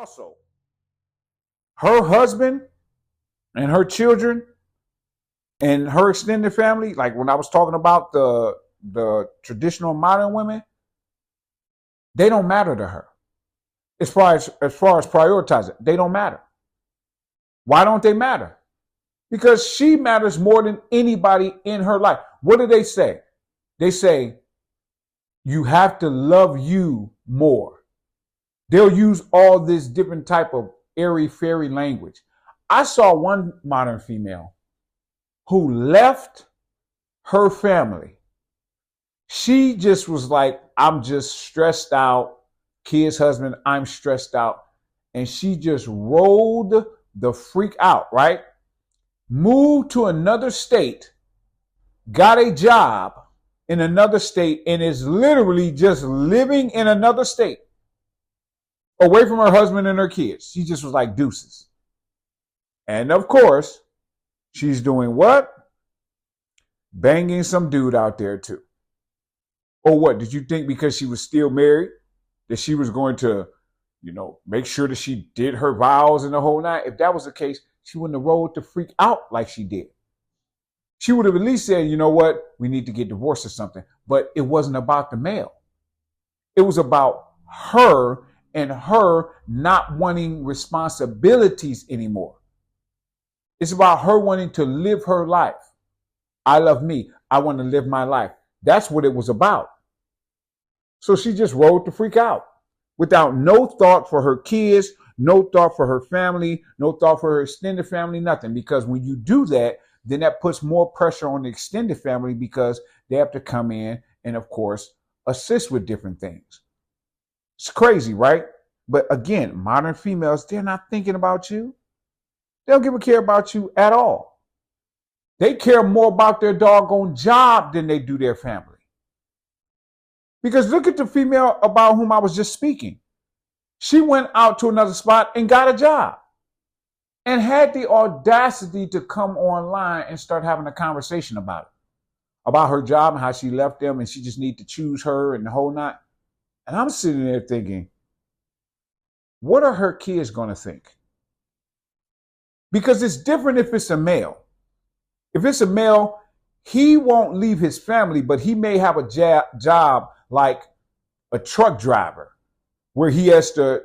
also, her husband and her children and her extended family, like when I was talking about the traditional modern women, they don't matter to her. As far as prioritizing, they don't matter. Why don't they matter? Because she matters more than anybody in her life. What do they say? They say, you have to love you more. They'll use all this different type of airy fairy language. I saw one modern female who left her family. She just was like, I'm just stressed out. Kids, husband, I'm stressed out. And she just rolled the freak out, right? Moved to another state, got a job in another state, and is literally just living in another state away from her husband and her kids. She just was like deuces. And of course, she's doing what? Banging some dude out there too. Or what? Did you think because she was still married that she was going to, make sure that she did her vows and the whole night? If that was the case, she wouldn't have rolled to freak out like she did. She would have at least said, you know what? We need to get divorced or something. But it wasn't about the male. It was about her and her not wanting responsibilities anymore. It's about her wanting to live her life. I love me. I want to live my life. That's what it was about. So she just rolled to freak out without no thought for her kids, no thought for her family, no thought for her extended family, nothing. Because when you do that, then that puts more pressure on the extended family because they have to come in and, of course, assist with different things. It's crazy, right? But again, modern females, they're not thinking about you. They don't give a care about you at all. They care more about their doggone job than they do their family. Because look at the female about whom I was just speaking. She went out to another spot and got a job and had the audacity to come online and start having a conversation about it, about her job and how she left them and she just need to choose her and the whole night. And I'm sitting there thinking, what are her kids going to think? Because it's different if it's a male. If it's a male, he won't leave his family, but he may have a job like a truck driver where he has to,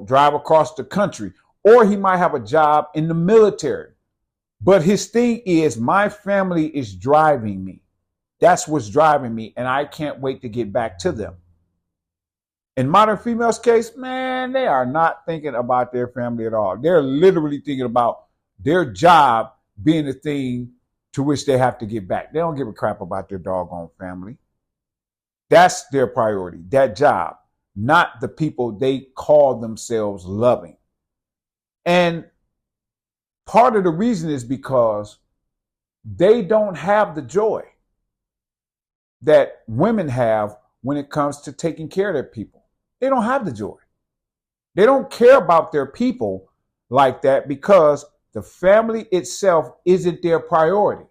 drive across the country, or he might have a job in the military. But his thing is, my family is driving me. That's what's driving me, and I can't wait to get back to them. In modern females' case, man, they are not thinking about their family at all. They're literally thinking about their job being the thing to which they have to get back. They don't give a crap about their doggone family. That's their priority, that job, not the people they call themselves loving. And part of the reason is because they don't have the joy that women have when it comes to taking care of their people. They don't have the joy. They don't care about their people like that because the family itself isn't their priority.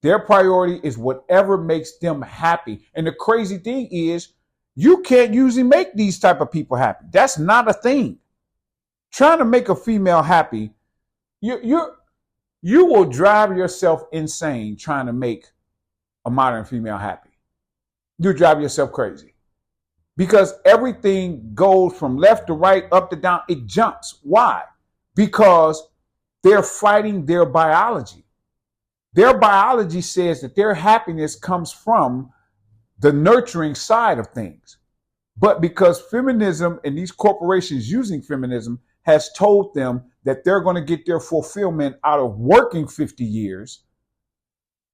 Their priority is whatever makes them happy. And the crazy thing is, you can't usually make these type of people happy. That's not a thing. Trying to make a female happy, you will drive yourself insane trying to make a modern female happy. You drive yourself crazy. Because everything goes from left to right, up to down. It jumps. Why? Because they're fighting their biology. Their biology says that their happiness comes from the nurturing side of things. But because feminism and these corporations using feminism has told them that they're going to get their fulfillment out of working 50 years,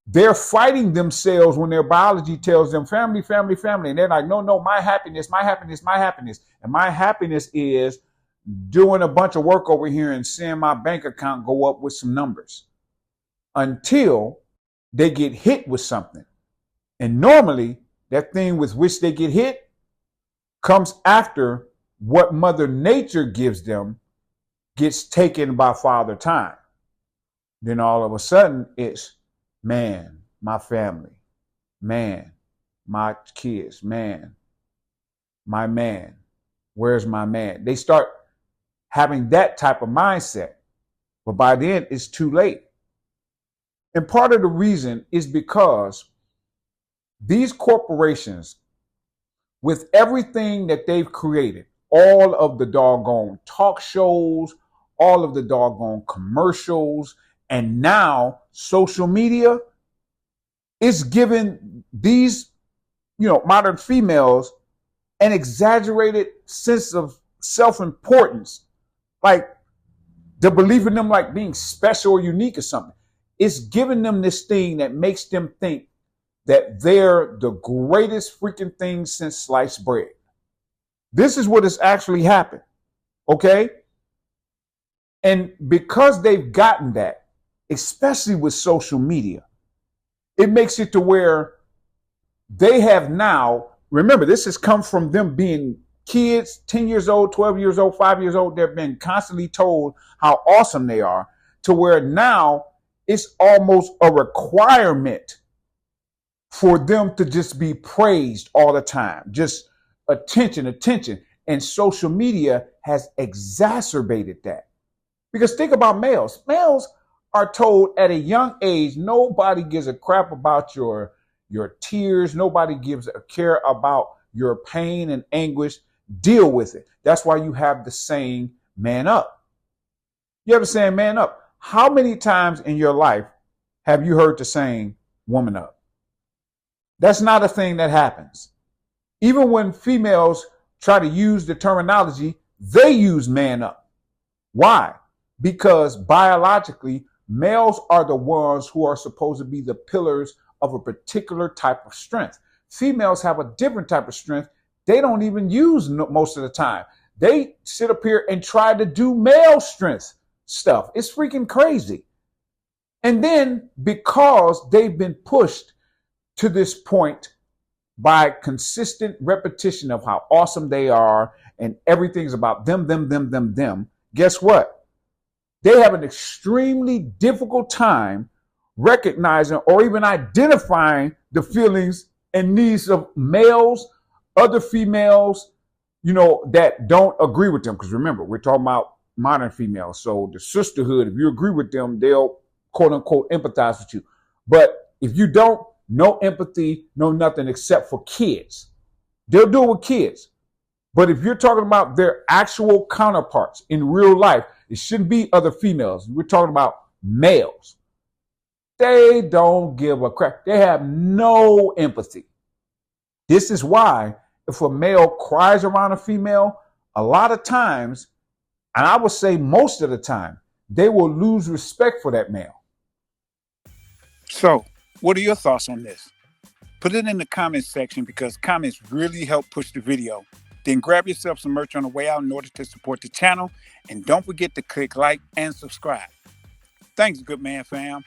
they're fighting themselves when their biology tells them family, family, family. And they're like, no, my happiness, my happiness, my happiness. And my happiness is doing a bunch of work over here and seeing my bank account go up with some numbers until they get hit with something. And normally that thing with which they get hit comes after what Mother Nature gives them gets taken by Father Time. Then all of a sudden it's, man, my family, man, my kids, man, my man, where's my man? They start having that type of mindset. But by then, it's too late. And part of the reason is because these corporations, with everything that they've created, all of the doggone talk shows, all of the doggone commercials, and now social media, is giving these, modern females an exaggerated sense of self-importance, like the belief in them like being special or unique or something. It's giving them this thing that makes them think that they're the greatest freaking thing since sliced bread. This is what has actually happened. Okay? And because they've gotten that, especially with social media, it makes it to where they have now, remember, this has come from them being kids, 10 years old, 12 years old, 5 years old. They're being constantly told how awesome they are, to where now it's almost a requirement for them to just be praised all the time. Just attention, attention. And social media has exacerbated that. Because think about males. Males are told at a young age, nobody gives a crap about your tears. Nobody gives a care about your pain and anguish. Deal with it. That's why you have the saying, man up. You have the saying, man up. How many times in your life have you heard the saying, woman up? That's not a thing that happens. Even when females try to use the terminology, they use man up. Why? Because biologically, males are the ones who are supposed to be the pillars of a particular type of strength. Females have a different type of strength they don't even use most of the time. They sit up here and try to do male strength stuff. It's freaking crazy. And then because they've been pushed to this point by consistent repetition of how awesome they are and everything's about them, guess what? They have an extremely difficult time recognizing or even identifying the feelings and needs of males, other females, that don't agree with them. Because remember, we're talking about modern females. So the sisterhood, if you agree with them, they'll quote unquote empathize with you. But if you don't, no empathy, no nothing except for kids. They'll do it with kids. But if you're talking about their actual counterparts in real life, it shouldn't be other females. We're talking about males. They don't give a crap. They have no empathy. This is why if a male cries around a female, a lot of times, and I would say most of the time, they will lose respect for that male. So, what are your thoughts on this? Put it in the comments section because comments really help push the video. Then grab yourself some merch on the way out in order to support the channel. And don't forget to click like and subscribe. Thanks, good man fam.